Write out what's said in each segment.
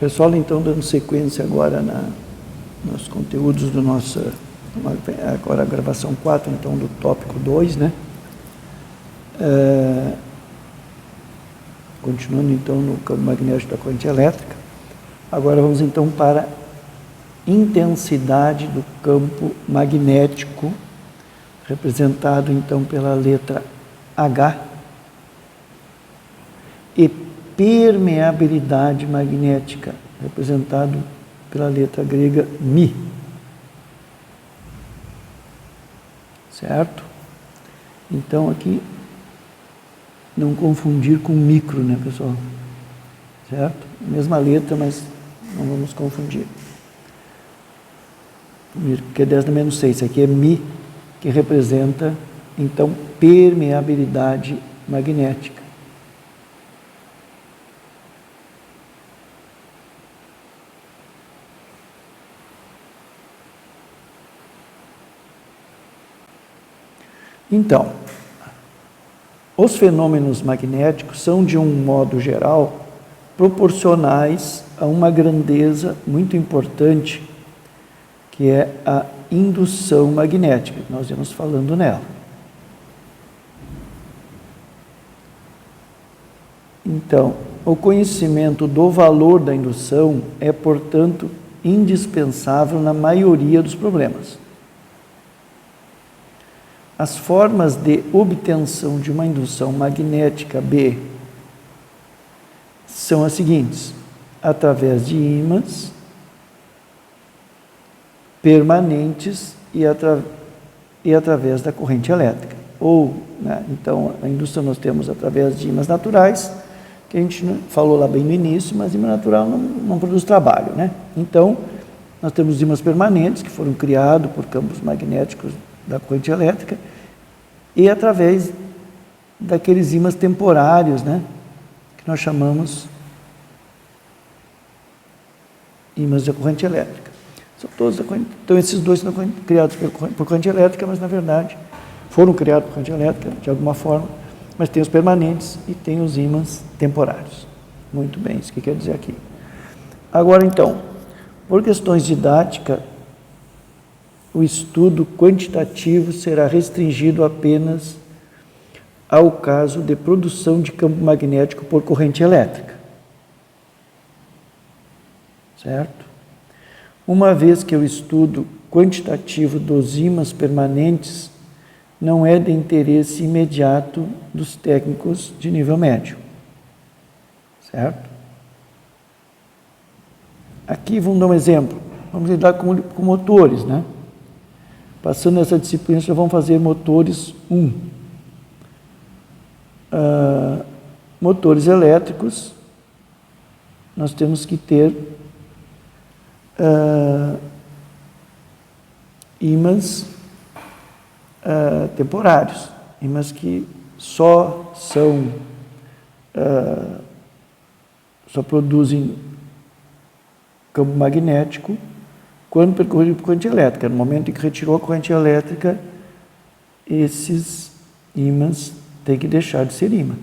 Pessoal, então, dando sequência agora nos conteúdos do nosso, agora a gravação 4, então, do tópico 2, né? Continuando, então, no campo magnético da corrente elétrica. Agora vamos, então, para intensidade do campo magnético, representado, então, pela letra H, e permeabilidade magnética, representado pela letra grega Mi. Certo? Então, aqui, não confundir com micro, né, pessoal? Certo? Mesma letra, mas não vamos confundir. Porque é 10 a menos 6, aqui é Mi, que representa, então, permeabilidade magnética. Então, os fenômenos magnéticos são, de um modo geral, proporcionais a uma grandeza muito importante, que é a indução magnética, que nós vamos falando nela. Então, o conhecimento do valor da indução é, portanto, indispensável na maioria dos problemas. As formas de obtenção de uma indução magnética B são as seguintes: através de ímãs permanentes e através da corrente elétrica. Ou, né, então, a indução nós temos através de ímãs naturais, que a gente falou lá bem no início, mas ímã natural não produz trabalho, né? Então, nós temos ímãs permanentes, que foram criados por campos magnéticos da corrente elétrica, e através daqueles ímãs temporários, né, que nós chamamos ímãs da corrente elétrica. São todos da corrente, então esses dois são criados por corrente elétrica, mas na verdade foram criados por corrente elétrica de alguma forma, mas tem os permanentes e tem os ímãs temporários. Muito bem, isso que quer dizer aqui. Agora então, por questões didáticas, o estudo quantitativo será restringido apenas ao caso de produção de campo magnético por corrente elétrica. Certo? Uma vez que o estudo quantitativo dos ímãs permanentes não é de interesse imediato dos técnicos de nível médio. Certo? Aqui vamos dar um exemplo. Vamos lidar com motores, né? Passando essa disciplina, já vamos fazer motores 1. Motores elétricos, nós temos que ter ímãs temporários, ímãs que só produzem campo magnético quando percorrido por corrente elétrica. No momento em que retirou a corrente elétrica, esses ímãs têm que deixar de ser ímã.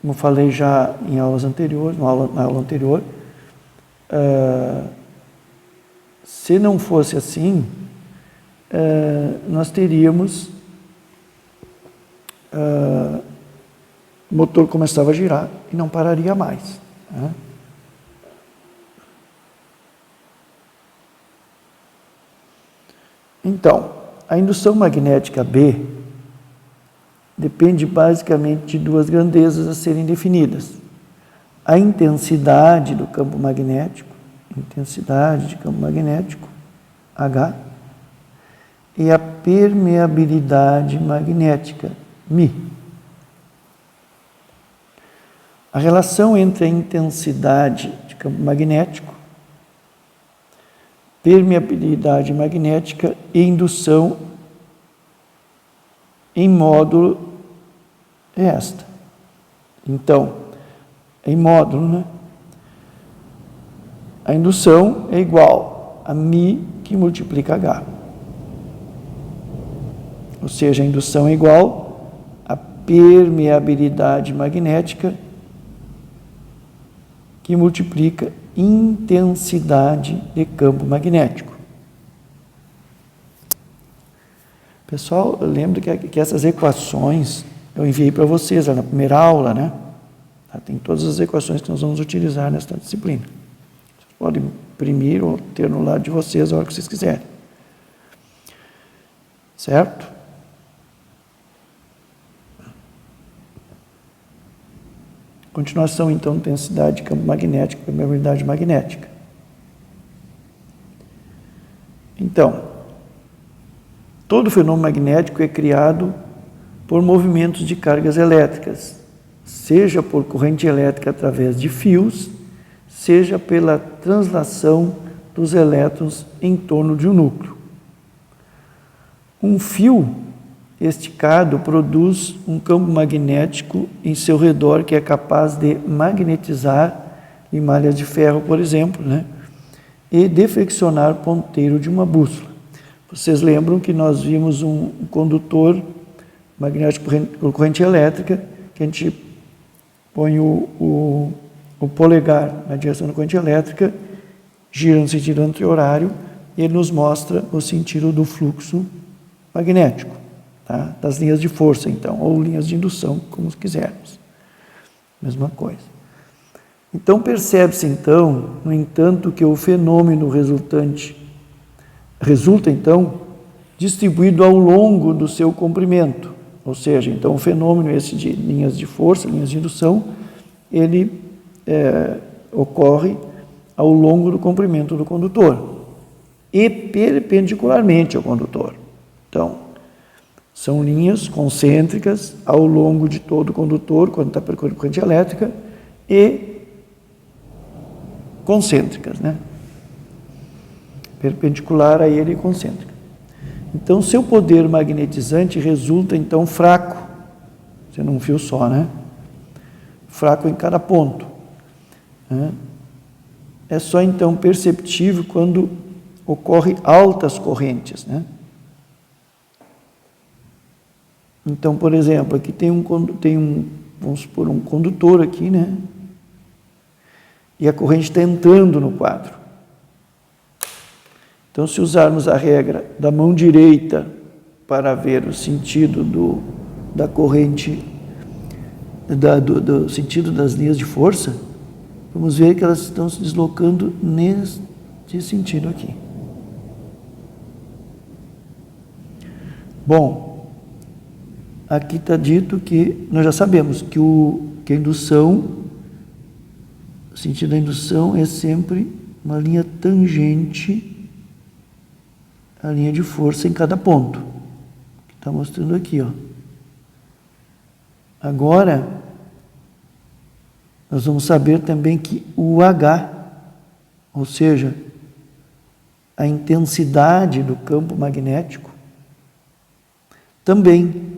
Como falei já em aulas anteriores, na aula anterior, se não fosse assim, nós teríamos o motor começava a girar e não pararia mais, né? Então, a indução magnética B depende basicamente de duas grandezas a serem definidas: a intensidade do campo magnético, intensidade de campo magnético, H, e a permeabilidade magnética, Mi. A relação entre a intensidade de campo magnético, permeabilidade magnética e indução em módulo é esta. Então, em módulo, né? A indução é igual a Mi que multiplica H. Ou seja, a indução é igual a permeabilidade magnética que multiplica intensidade de campo magnético. Pessoal, eu lembro que essas equações eu enviei para vocês lá na primeira aula, né? Tem todas as equações que nós vamos utilizar nesta disciplina. Vocês podem imprimir ou ter no lado de vocês a hora que vocês quiserem. Certo? Continuação, então, intensidade de campo magnético, permeabilidade magnética. Então, todo fenômeno magnético é criado por movimentos de cargas elétricas, seja por corrente elétrica através de fios, seja pela translação dos elétrons em torno de um núcleo. Um fio esticado produz um campo magnético em seu redor que é capaz de magnetizar em malhas de ferro, por exemplo, né? E deflexionar o ponteiro de uma bússola. Vocês lembram que nós vimos um condutor magnético por corrente elétrica, que a gente põe o polegar na direção da corrente elétrica, gira no sentido anti-horário, e ele nos mostra o sentido do fluxo magnético, tá? Das linhas de força, então, ou linhas de indução, como quisermos. Mesma coisa. Então, percebe-se, então, no entanto, que o fenômeno resulta, então, distribuído ao longo do seu comprimento. Ou seja, então, o fenômeno esse de linhas de força, linhas de indução, ele ocorre ao longo do comprimento do condutor e perpendicularmente ao condutor. Então, são linhas concêntricas ao longo de todo o condutor, quando está percorrendo corrente elétrica, e concêntricas, né? Perpendicular a ele e concêntrica. Então, seu poder magnetizante resulta, então, fraco, sendo um fio só, né? Fraco em cada ponto. Né? É só, então, perceptível quando ocorre altas correntes, né? Então, por exemplo, aqui vamos supor, um condutor aqui, né? E a corrente está entrando no quadro. Então, se usarmos a regra da mão direita para ver o sentido da corrente, do sentido das linhas de força, vamos ver que elas estão se deslocando neste sentido aqui. Bom, aqui está dito que nós já sabemos que a indução, o sentido da indução é sempre uma linha tangente à linha de força em cada ponto. Está mostrando aqui, ó. Agora, nós vamos saber também que o H, ou seja, a intensidade do campo magnético, também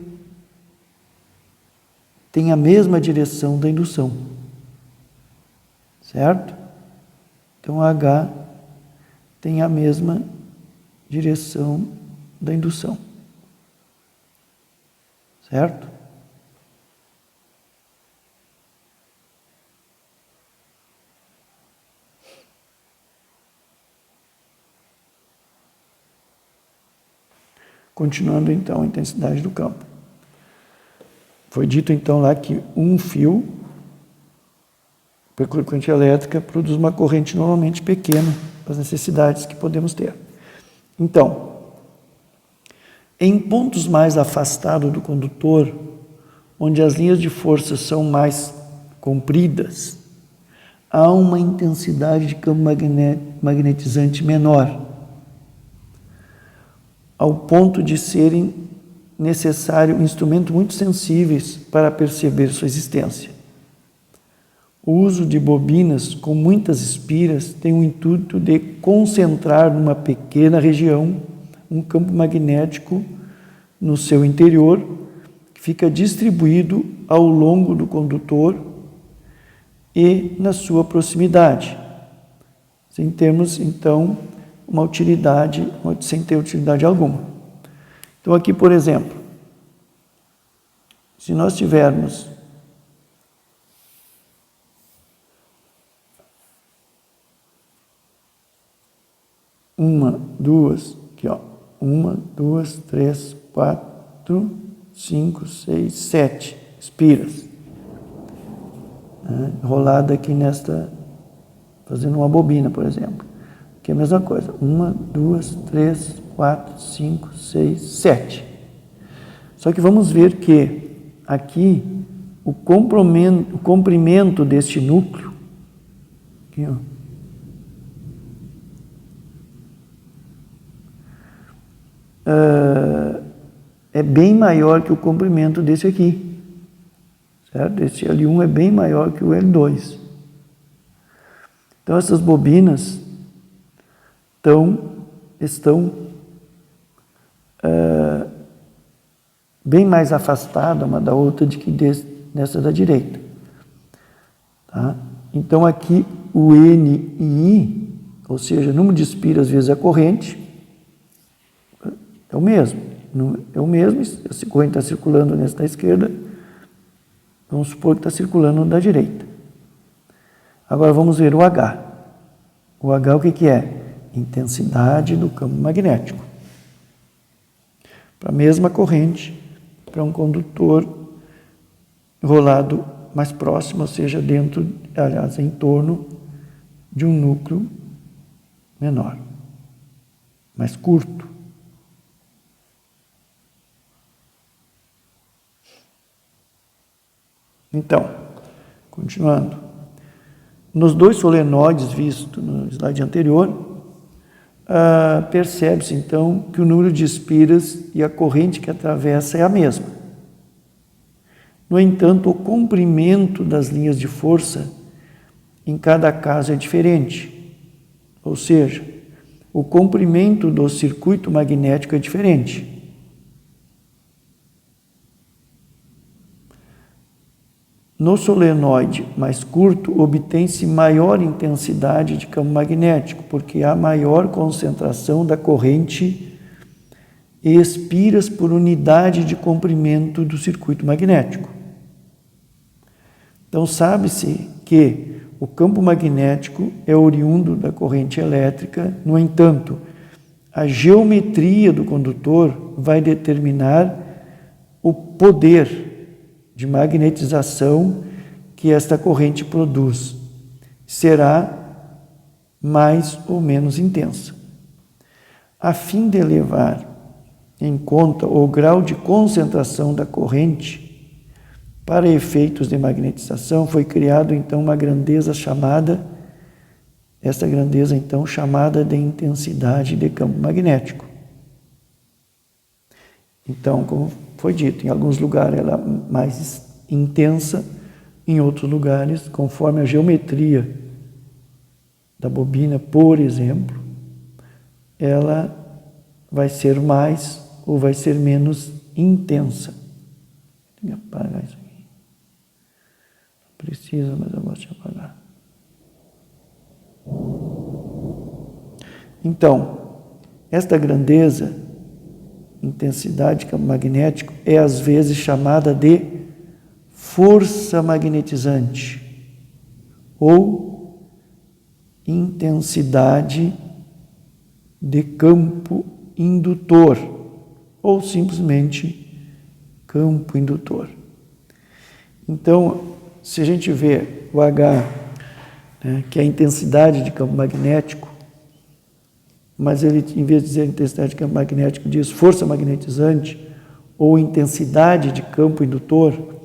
tem a mesma direção da indução. Certo? Então, H tem a mesma direção da indução. Certo? Continuando, então, a intensidade do campo. Foi dito, então, lá que um fio percorre corrente elétrica produz uma corrente normalmente pequena para as necessidades que podemos ter. Então, em pontos mais afastados do condutor, onde as linhas de força são mais compridas, há uma intensidade de campo magnetizante menor, ao ponto de serem necessário instrumentos muito sensíveis para perceber sua existência. O uso de bobinas com muitas espiras tem o intuito de concentrar numa pequena região um campo magnético no seu interior, que fica distribuído ao longo do condutor e na sua proximidade, sem termos, então, uma utilidade, sem ter utilidade alguma. Então, aqui, por exemplo, se nós tivermos uma, duas, aqui ó, 1, 2, 3, 4, 5, 6, 7 espiras. Enrolada aqui nesta, fazendo uma bobina, por exemplo. Aqui é a mesma coisa. 1, 2, 3, 4, 5, 6, 7. Só que vamos ver que aqui o comprimento deste núcleo, aqui, ó, é bem maior que o comprimento desse aqui, certo? Esse L1 é bem maior que o L2. Então, essas bobinas estão bem mais afastadas uma da outra do que nessa da direita. Tá? Então, aqui o N e I, ou seja, número de espiras vezes a corrente, é o mesmo. É o mesmo, se a corrente está circulando nessa da esquerda, vamos supor que está circulando da direita. Agora vamos ver o H. O H o que é? Intensidade do campo magnético. Para a mesma corrente, para um condutor enrolado mais próximo, ou seja, em torno de um núcleo menor, mais curto. Então, continuando. Nos dois solenoides vistos no slide anterior, percebe-se então que o número de espiras e a corrente que atravessa é a mesma. No entanto, o comprimento das linhas de força em cada caso é diferente. Ou seja, o comprimento do circuito magnético é diferente. No solenoide mais curto, obtém-se maior intensidade de campo magnético, porque há maior concentração da corrente e espiras por unidade de comprimento do circuito magnético. Então, sabe-se que o campo magnético é oriundo da corrente elétrica, no entanto, a geometria do condutor vai determinar o poder de magnetização que esta corrente produz. Será mais ou menos intensa. A fim de levar em conta o grau de concentração da corrente para efeitos de magnetização, foi criado então uma grandeza chamada de intensidade de campo magnético. Então, como foi dito, em alguns lugares ela é mais intensa, em outros lugares, conforme a geometria da bobina, por exemplo, ela vai ser mais ou vai ser menos intensa. Tem que apagar isso aqui. Não precisa, mas eu gosto de apagar. Então, esta grandeza, intensidade de campo magnético, é às vezes chamada de força magnetizante ou intensidade de campo indutor ou simplesmente campo indutor. Então, se a gente vê o H, né, que é a intensidade de campo magnético, mas ele, em vez de dizer intensidade de campo magnético, diz força magnetizante, ou intensidade de campo indutor,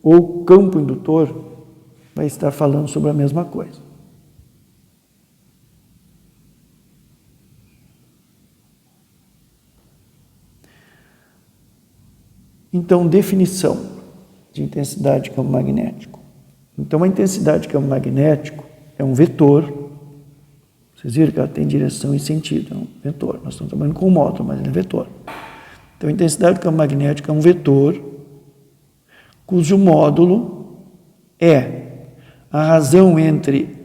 ou campo indutor, vai estar falando sobre a mesma coisa. Então, definição de intensidade de campo magnético. Então, a intensidade de campo magnético é um vetor. Vocês viram que ela tem direção e sentido, é um vetor. Nós estamos trabalhando com um módulo, mas ele é vetor. Então, a intensidade do campo magnético é um vetor cujo módulo é a razão entre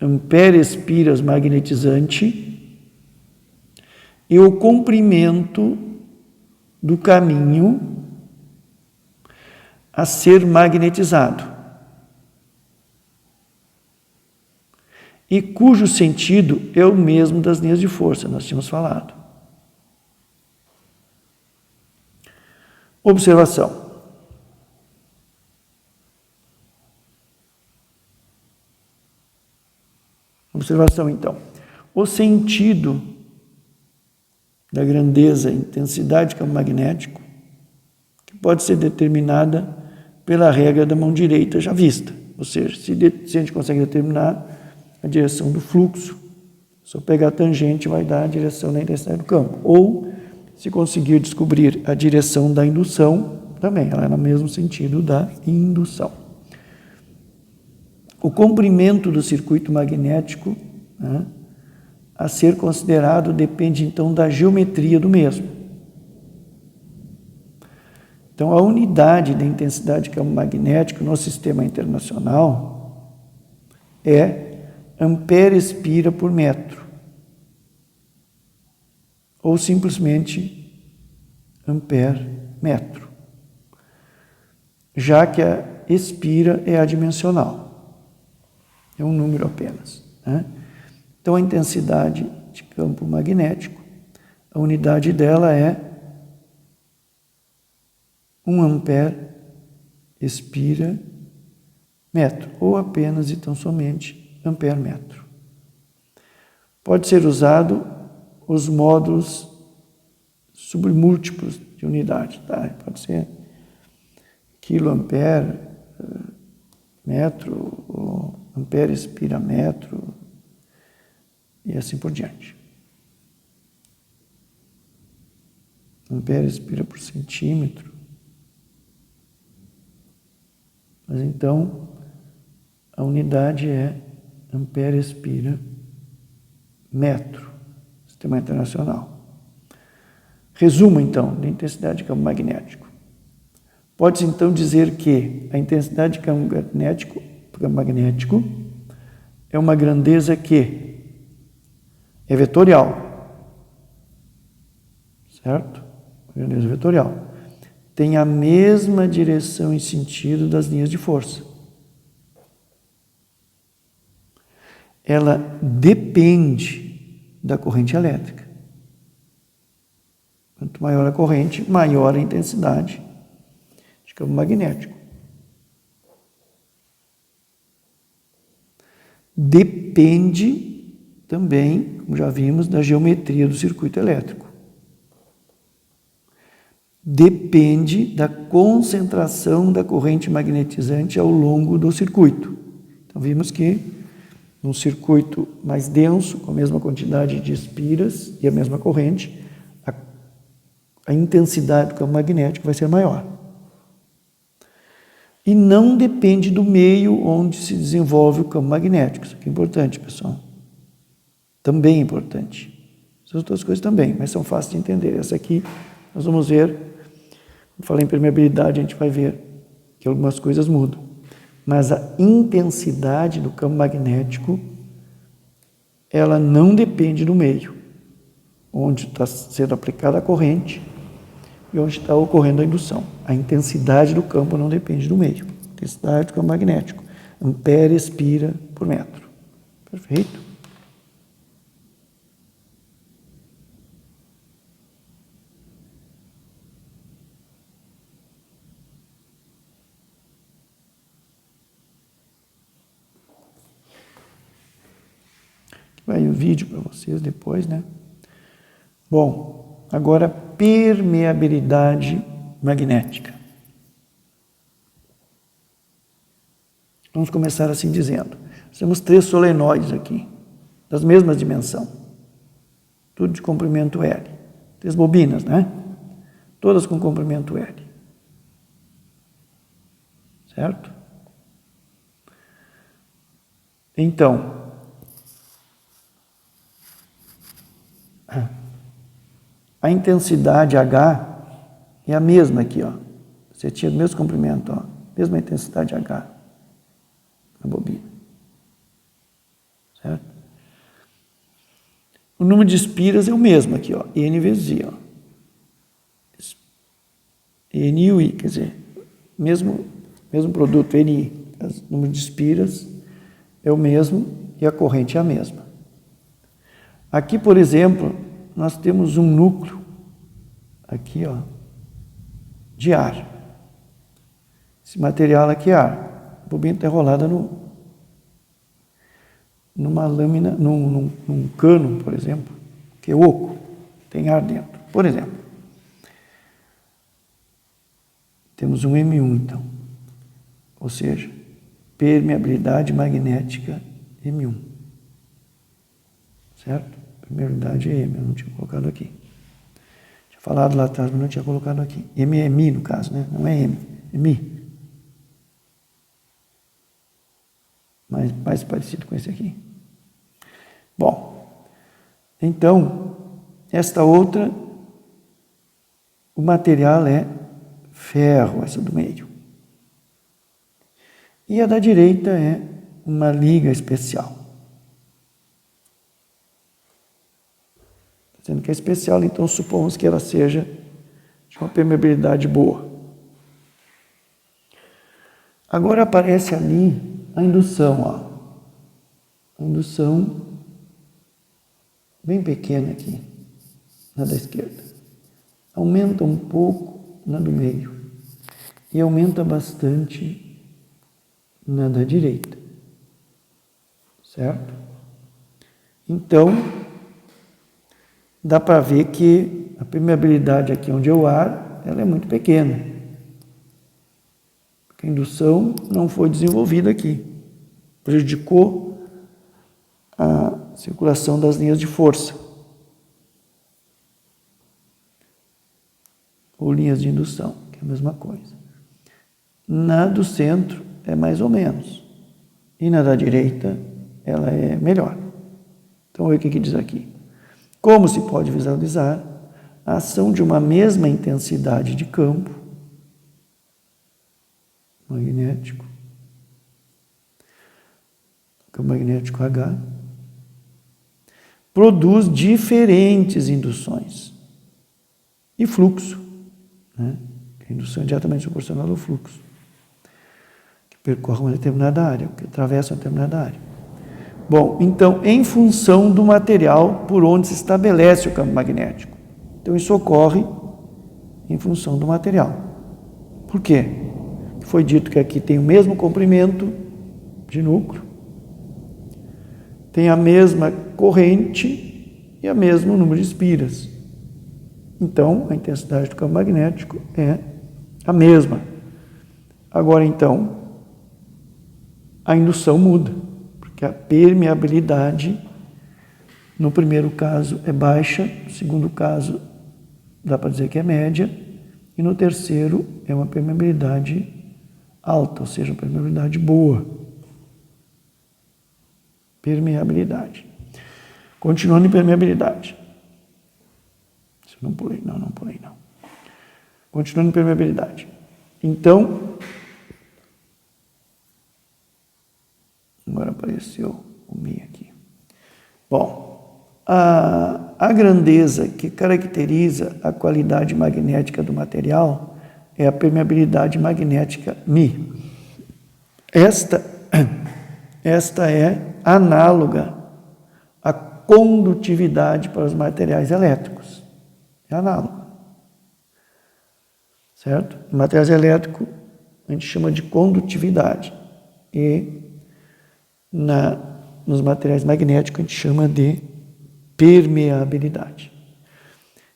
ampere-espiras magnetizante e o comprimento do caminho a ser magnetizado. e cujo sentido é o mesmo das linhas de força, nós tínhamos falado. Observação. Observação, então. O sentido da grandeza e intensidade do campo magnético, que pode ser determinada pela regra da mão direita já vista. Ou seja, se a gente consegue determinar a direção do fluxo, se eu pegar a tangente, vai dar a direção da intensidade do campo. Ou, se conseguir descobrir a direção da indução, também, ela é no mesmo sentido da indução. O comprimento do circuito magnético, né, a ser considerado depende, então, da geometria do mesmo. Então, a unidade da intensidade de campo magnético no sistema internacional é ampere-espira por metro, ou simplesmente ampere-metro, já que a espira é adimensional, é um número apenas, né? Então, a intensidade de campo magnético, a unidade dela é 1 ampere espira metro, ou apenas e tão somente ampere metro. Pode ser usado os módulos submúltiplos de unidade, tá? Pode ser quiloampere metro, ou ampere espira metro, e assim por diante. Ampere espira por centímetro. Mas então, a unidade é ampere espira metro, sistema internacional. Resumo, então, da intensidade de campo magnético. Pode-se, então, dizer que a intensidade de campo magnético é uma grandeza que é vetorial, certo? Grandeza vetorial. Tem a mesma direção e sentido das linhas de força. Ela depende da corrente elétrica. Quanto maior a corrente, maior a intensidade de campo magnético. Depende também, como já vimos, da geometria do circuito elétrico. Depende da concentração da corrente magnetizante ao longo do circuito. Então, vimos que num circuito mais denso, com a mesma quantidade de espiras e a mesma corrente, a intensidade do campo magnético vai ser maior. E não depende do meio onde se desenvolve o campo magnético. Isso aqui é importante, pessoal. Também é importante. Essas outras coisas também, mas são fáceis de entender. Essa aqui, nós vamos ver, como falei em permeabilidade, a gente vai ver que algumas coisas mudam. Mas a intensidade do campo magnético, ela não depende do meio, onde está sendo aplicada a corrente e onde está ocorrendo a indução. A intensidade do campo não depende do meio. Intensidade do campo magnético. Ampere espira por metro. Perfeito? Vai o vídeo para vocês depois, né? Bom, agora permeabilidade magnética. Vamos começar assim dizendo. Nós temos 3 solenoides aqui, das mesmas dimensões. Tudo de comprimento L. 3 bobinas, né? Todas com comprimento L. Certo? Então, a intensidade H é a mesma aqui, ó. Você tinha o mesmo comprimento, ó. Mesma intensidade H na bobina. Certo? O número de espiras é o mesmo aqui, ó. N vezes I, ó. N e o I, quer dizer, mesmo produto, NI. O número de espiras é o mesmo, e a corrente é a mesma. Aqui, por exemplo, nós temos um núcleo, aqui, ó, de ar. Esse material aqui é ar. A bobina está enrolada numa lâmina, num cano, por exemplo, que é oco, tem ar dentro. Por exemplo, temos um M1, então, ou seja, permeabilidade magnética M1, certo? A primeira unidade é M, eu não tinha colocado aqui. Tinha falado lá atrás, mas não tinha colocado aqui. M é Mi, no caso, né? Não é M, é Mi. Mais parecido com esse aqui. Bom, então, esta outra, o material é ferro, essa do meio. E a da direita é uma liga especial. Dizendo que é especial, então supomos que ela seja de uma permeabilidade boa. Agora aparece ali a indução, ó. A indução bem pequena aqui, na da esquerda. Aumenta um pouco na do meio e aumenta bastante na da direita, certo? Então, dá para ver que a permeabilidade aqui onde é o ar, ela é muito pequena. Porque a indução não foi desenvolvida aqui. Prejudicou a circulação das linhas de força. Ou linhas de indução, que é a mesma coisa. Na do centro é mais ou menos. E na da direita ela é melhor. Então, olha o que diz aqui. Como se pode visualizar a ação de uma mesma intensidade de campo magnético, campo magnético H, produz diferentes induções e fluxo, né? A indução é diretamente proporcional ao fluxo, que percorre uma determinada área, que atravessa uma determinada área. Bom, então, em função do material por onde se estabelece o campo magnético. Então, isso ocorre em função do material. Por quê? Foi dito que aqui tem o mesmo comprimento de núcleo, tem a mesma corrente e o mesmo número de espiras. Então, a intensidade do campo magnético é a mesma. Agora, então, a indução muda, porque a permeabilidade, no primeiro caso, é baixa, no segundo caso, dá para dizer que é média, e no terceiro é uma permeabilidade alta, ou seja, uma permeabilidade boa. Permeabilidade. Continuando em permeabilidade. Não pulei, não pulei, não. Continuando em permeabilidade. Então, agora apareceu o Mi aqui. Bom, a grandeza que caracteriza a qualidade magnética do material é a permeabilidade magnética Mi. Esta é análoga à condutividade para os materiais elétricos. É análogo. Certo? Em materiais elétricos, a gente chama de condutividade. E nos materiais magnéticos, a gente chama de permeabilidade.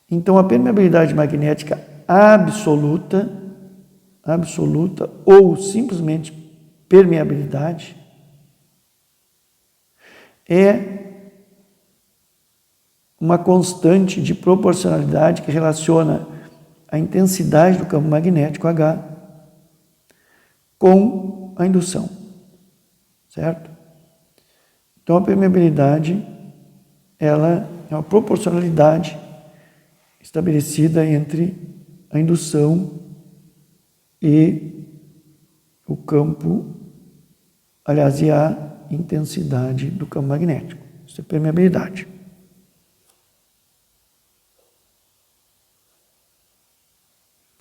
Então, a permeabilidade magnética absoluta ou simplesmente permeabilidade é uma constante de proporcionalidade que relaciona a intensidade do campo magnético H com a indução, certo? Então, a permeabilidade, ela é uma proporcionalidade estabelecida entre a indução e o campo, aliás, e a intensidade do campo magnético. Isso é permeabilidade.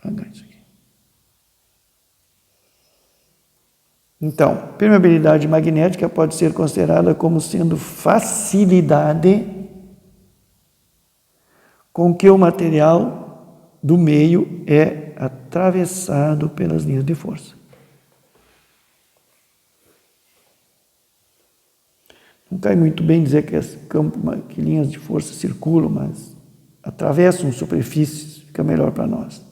Vou apagar isso aqui. Então, permeabilidade magnética pode ser considerada como sendo facilidade com que o material do meio é atravessado pelas linhas de força. Não cai muito bem dizer que linhas de força circulam, mas atravessam superfícies, fica melhor para nós.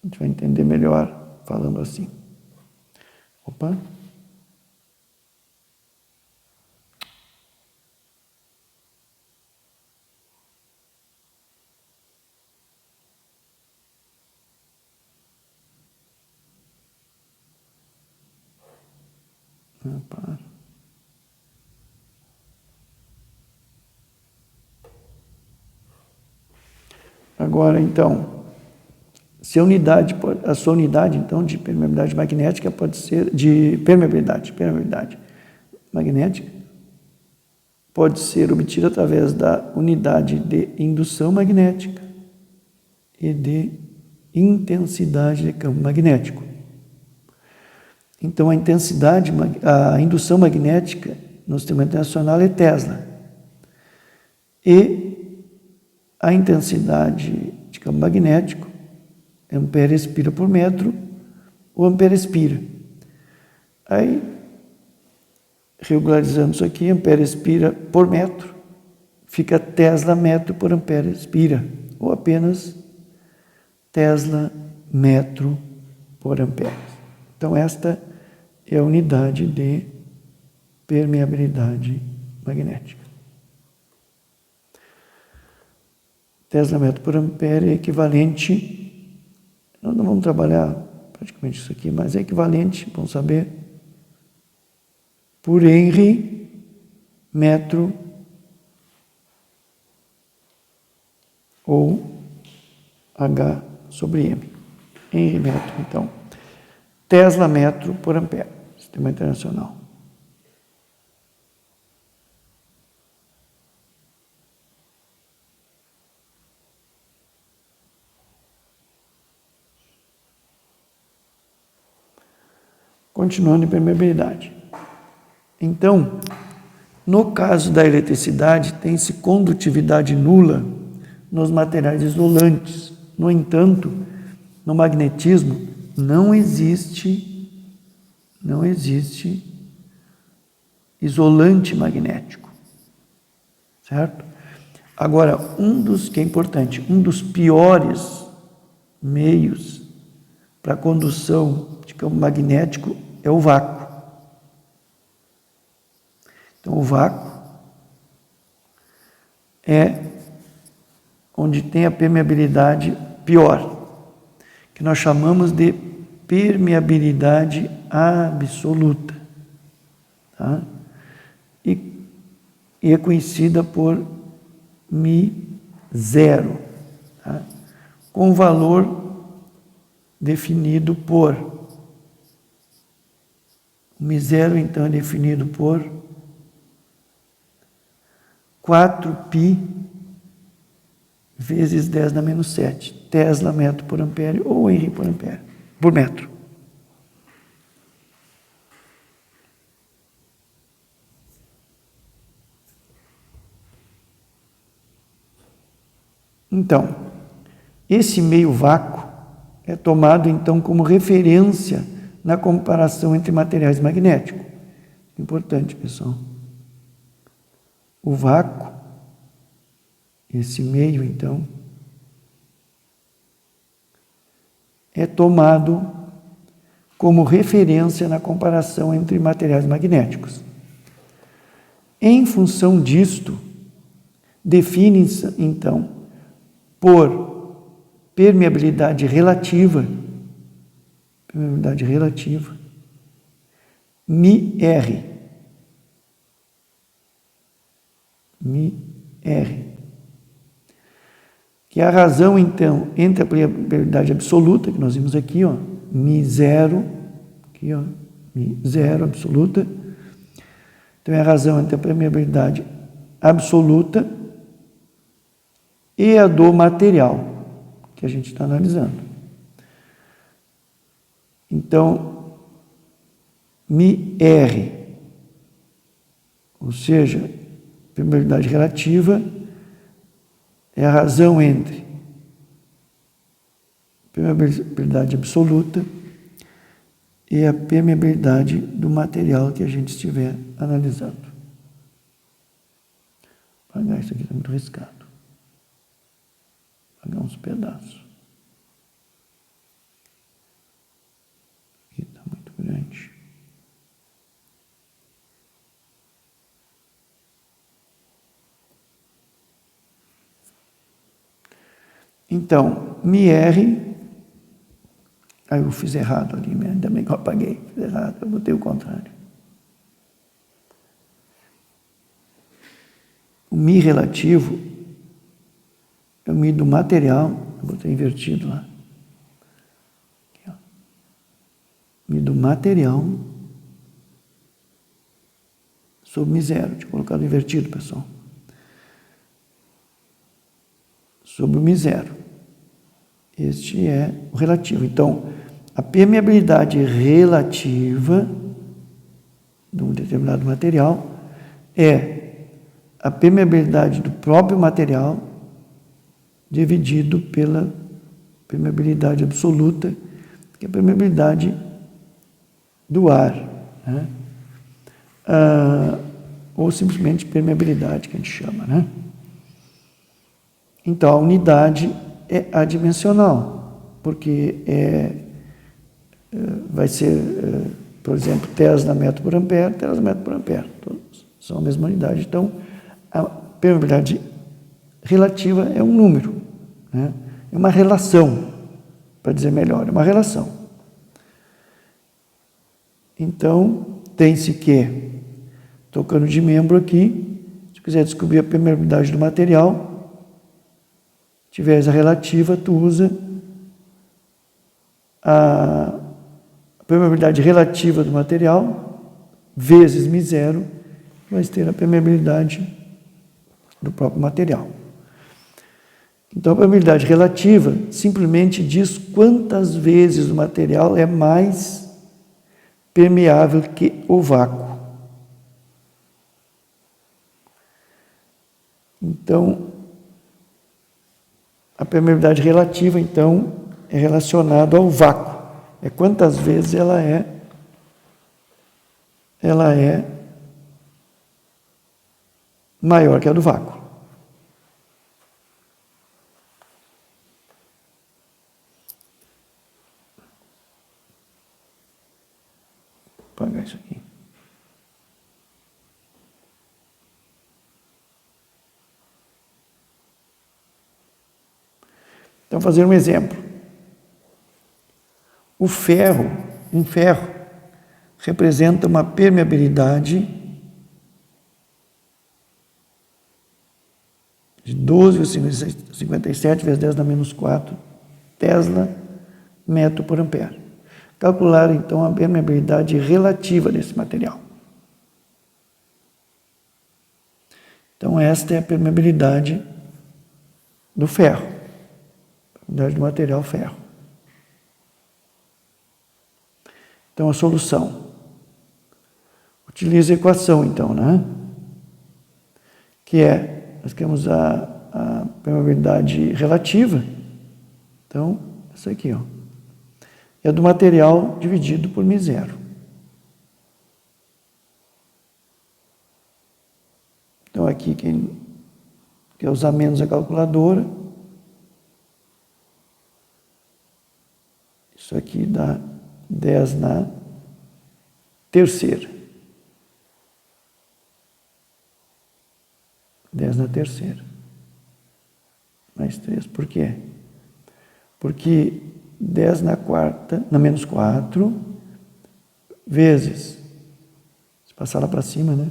A gente vai entender melhor falando assim. Opa! Opa. Agora, então, se a sua unidade, então, de permeabilidade magnética pode ser de permeabilidade magnética pode ser obtida através da unidade de indução magnética e de intensidade de campo magnético. Então, a indução magnética no sistema internacional é Tesla. E a intensidade de campo magnético é ampere-espira por metro ou ampere-espira. Aí, regularizando isso aqui, ampere-espira por metro, fica Tesla metro por ampere-espira, ou apenas Tesla metro por ampere. Então, esta é a unidade de permeabilidade magnética. Tesla metro por ampere é equivalente, nós não vamos trabalhar praticamente isso aqui, mas é equivalente, vamos saber, por Henry metro ou H sobre M. Henry metro, então. Tesla metro por ampere, sistema internacional. Continuando em permeabilidade. Então, no caso da eletricidade, tem-se condutividade nula nos materiais isolantes. No entanto, no magnetismo, não existe isolante magnético, certo? Agora, que é importante, um dos piores meios para a condução de campo magnético é o vácuo. Então, o vácuo é onde tem a permeabilidade pior, que nós chamamos de permeabilidade absoluta, tá? E é conhecida por μ0, tá? Com valor definido por μ0, então, é definido por 4π vezes 10 na menos 7, Tesla metro por ampere ou Henry por metro. Então, esse meio vácuo é tomado, então, como referência na comparação entre materiais magnéticos. Importante, pessoal. O vácuo, esse meio, então, é tomado como referência na comparação entre materiais magnéticos. Em função disto, define-se, então, por permeabilidade relativa, μR, que é a razão, então, entre a permeabilidade absoluta, que nós vimos aqui, ó, μ0, aqui, ó, μ0 absoluta. Então, é a razão entre a permeabilidade absoluta e a do material que a gente está analisando. Então, μr, ou seja, permeabilidade relativa é a razão entre permeabilidade absoluta e a permeabilidade do material que a gente estiver analisando. Vou apagar isso aqui, está muito riscado. Vou apagar uns pedaços. Aqui está muito grande. Então, μr, aí eu fiz errado ali, ainda bem que eu apaguei, fiz errado, eu botei o contrário. O μ relativo é o μ do material, eu botei invertido lá. Aqui, ó. μ do material sobre μ0, tinha colocado invertido, pessoal. Sobre o μ0. Este é o relativo. Então, a permeabilidade relativa de um determinado material é a permeabilidade do próprio material dividido pela permeabilidade absoluta, que é a permeabilidade do ar, né? Ou simplesmente permeabilidade, que a gente chama, né? Então, a unidade é adimensional, porque vai ser, por exemplo, tesla metro por ampere, tesla metro por ampere, todos são a mesma unidade. Então, a permeabilidade relativa é um número, né? É uma relação, para dizer melhor, é uma relação. Então, tem-se que, tocando de membro aqui, se quiser descobrir a permeabilidade do material, tiveres a relativa, tu usa a permeabilidade relativa do material vezes μ0, vai ter a permeabilidade do próprio material. Então, a permeabilidade relativa simplesmente diz quantas vezes o material é mais permeável que o vácuo. Então, a permeabilidade relativa, então, é relacionada ao vácuo. É quantas vezes ela é maior que a do vácuo. Vou apagar isso aqui. Então, fazer um exemplo. O ferro, um ferro, representa uma permeabilidade de 12,57 vezes 10 na menos 4 tesla metro por ampere. Calcular, então, a permeabilidade relativa desse material. Então, esta é a permeabilidade do ferro, a permeabilidade do material ferro. Então, a solução. Utiliza a equação, então, né? Que é, nós temos a permeabilidade relativa. Então, essa aqui, ó. É do material dividido por μ0. Então, aqui, quem quer usar menos a calculadora, isso aqui dá 10 na terceira. 10 na terceira. Mais 3. Por quê? Porque 10 na quarta, na menos 4, vezes, se passar lá para cima, né?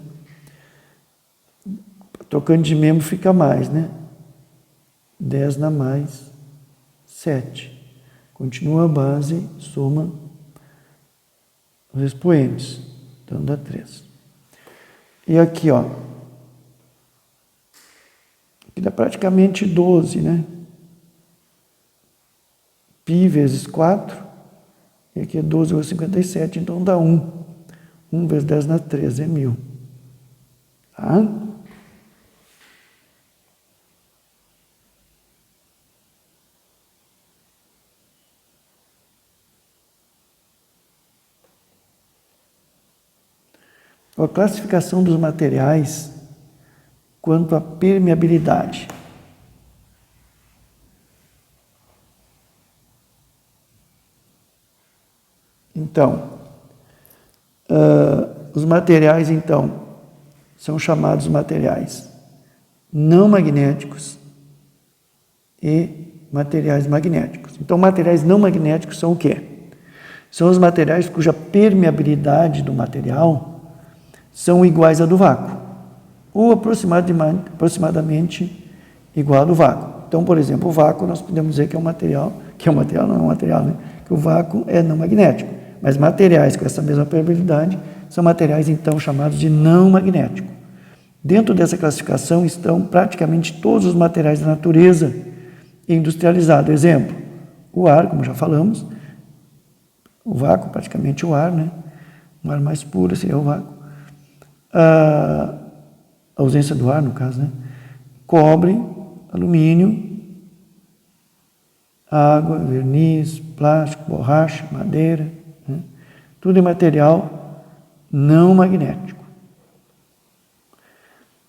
Trocando de membro fica mais, né? 10 na mais 7. Continua a base, soma os expoentes. Então dá 3. E aqui, ó. Aqui dá praticamente 12, né? Π vezes 4 E aqui é 12,57, então dá 1. 1 vezes 10 na 13 é 1000. Tá? A classificação dos materiais quanto à permeabilidade. Então, os materiais, então, são chamados materiais não magnéticos e materiais magnéticos. Então, materiais não magnéticos são o quê? São os materiais cuja permeabilidade do material são iguais à do vácuo, ou aproximadamente igual à do vácuo. Então, por exemplo, o vácuo nós podemos dizer que é um material, não é um material, né? Que o vácuo é não magnético, mas materiais com essa mesma permeabilidade são materiais, então, chamados de não magnético. Dentro dessa classificação estão praticamente todos os materiais da natureza industrializada. Exemplo, o ar, como já falamos, o vácuo, praticamente o ar, né? Um ar mais puro seria o vácuo. A ausência do ar, no caso, né? Cobre, alumínio, água, verniz, plástico, borracha, madeira, né? Tudo é material não magnético.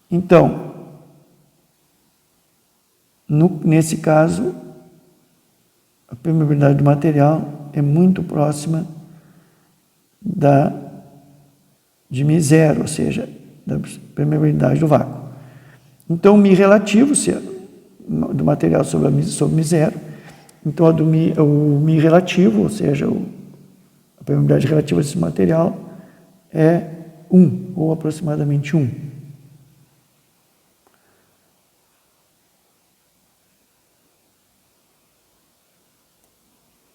Então, nesse caso, a permeabilidade do material é muito próxima de μ0, ou seja, da permeabilidade do vácuo. Então, o μ relativo do material sobre μ0, então o μ relativo, ou seja, a permeabilidade relativa desse material é 1, ou aproximadamente 1.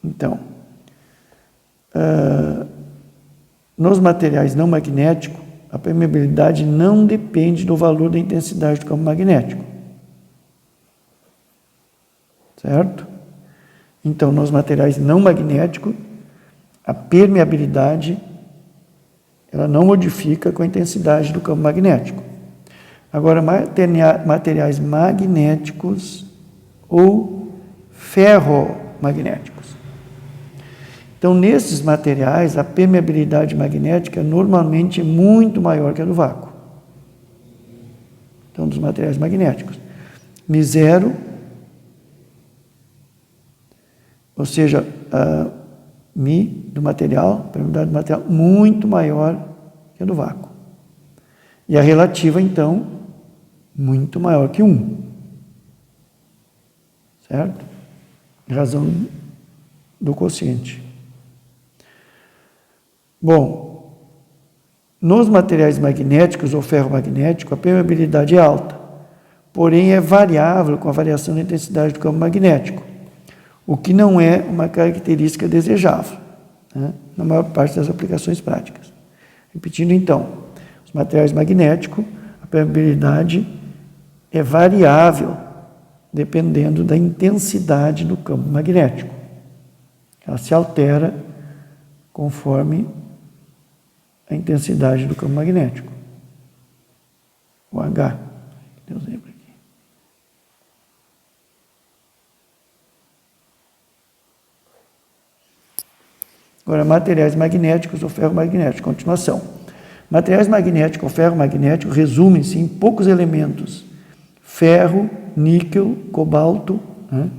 Então, nos materiais não magnéticos, a permeabilidade não depende do valor da intensidade do campo magnético. Certo? Então, nos materiais não magnéticos, a permeabilidade ela não modifica com a intensidade do campo magnético. Agora, materiais magnéticos ou ferromagnéticos. Então, nesses materiais, a permeabilidade magnética normalmente é muito maior que a do vácuo. Então, dos materiais magnéticos. μ0, ou seja, μ do material, a permeabilidade do material, muito maior que a do vácuo. E a relativa, então, muito maior que 1. Certo? Em razão do quociente. Bom, nos materiais magnéticos ou ferromagnéticos, a permeabilidade é alta, porém é variável com a variação da intensidade do campo magnético, o que não é uma característica desejável, né, na maior parte das aplicações práticas. Repetindo então, os materiais magnéticos, a permeabilidade é variável dependendo da intensidade do campo magnético. Ela se altera conforme a intensidade do campo magnético. O H. Tem um exemplo aqui. Agora, materiais magnéticos ou ferromagnéticos. Continuação. Materiais magnéticos ou ferromagnéticos resumem-se em poucos elementos. Ferro, níquel, cobalto. Né?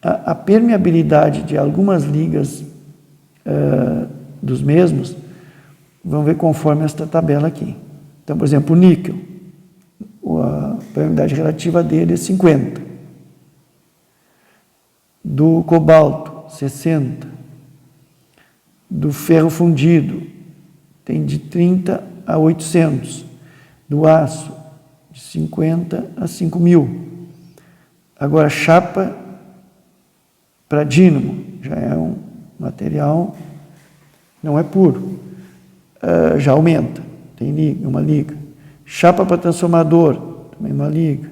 A permeabilidade de algumas ligas dos mesmos, vamos ver conforme esta tabela aqui. Então, por exemplo, o níquel, a permeabilidade relativa dele é 50. Do cobalto, 60. Do ferro fundido, tem de 30 a 800. Do aço, de 50 a 5.000. Agora, chapa para dínamo, já é um material, não é puro, já aumenta, tem liga, uma liga. Chapa para transformador, também uma liga,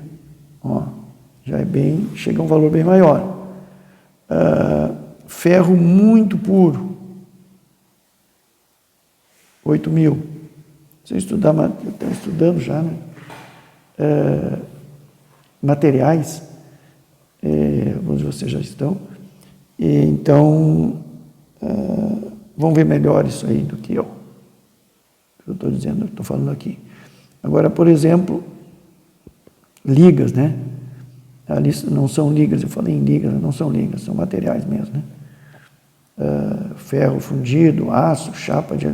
ó, já é bem, chega a um valor bem maior. Ferro muito puro, 8.000. Você estão estudando já, né? Materiais, alguns de vocês já estão, e então vão ver melhor isso aí do que eu estou dizendo, estou falando aqui. Agora, por exemplo, ligas, né? Ali não são ligas, eu falei em ligas, não são ligas, são materiais mesmo, né? Ferro fundido, aço, chapa de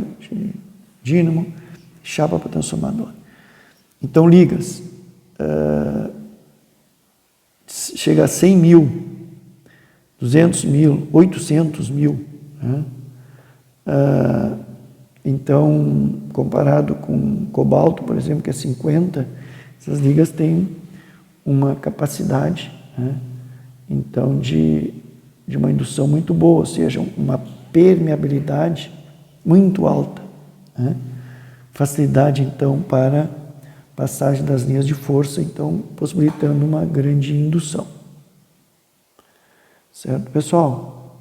dínamo, chapa para transformador. Então, ligas, chega a 100.000, 200.000, 800.000, né? Então, comparado com cobalto, por exemplo, que é 50, essas ligas têm uma capacidade, né? Então, de uma indução muito boa, ou seja, uma permeabilidade muito alta, né? Facilidade, então, para passagem das linhas de força, então, possibilitando uma grande indução. Certo, pessoal?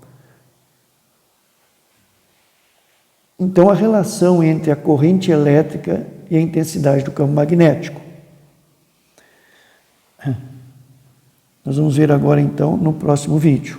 Então, a relação entre a corrente elétrica e a intensidade do campo magnético. Nós vamos ver agora, então, no próximo vídeo.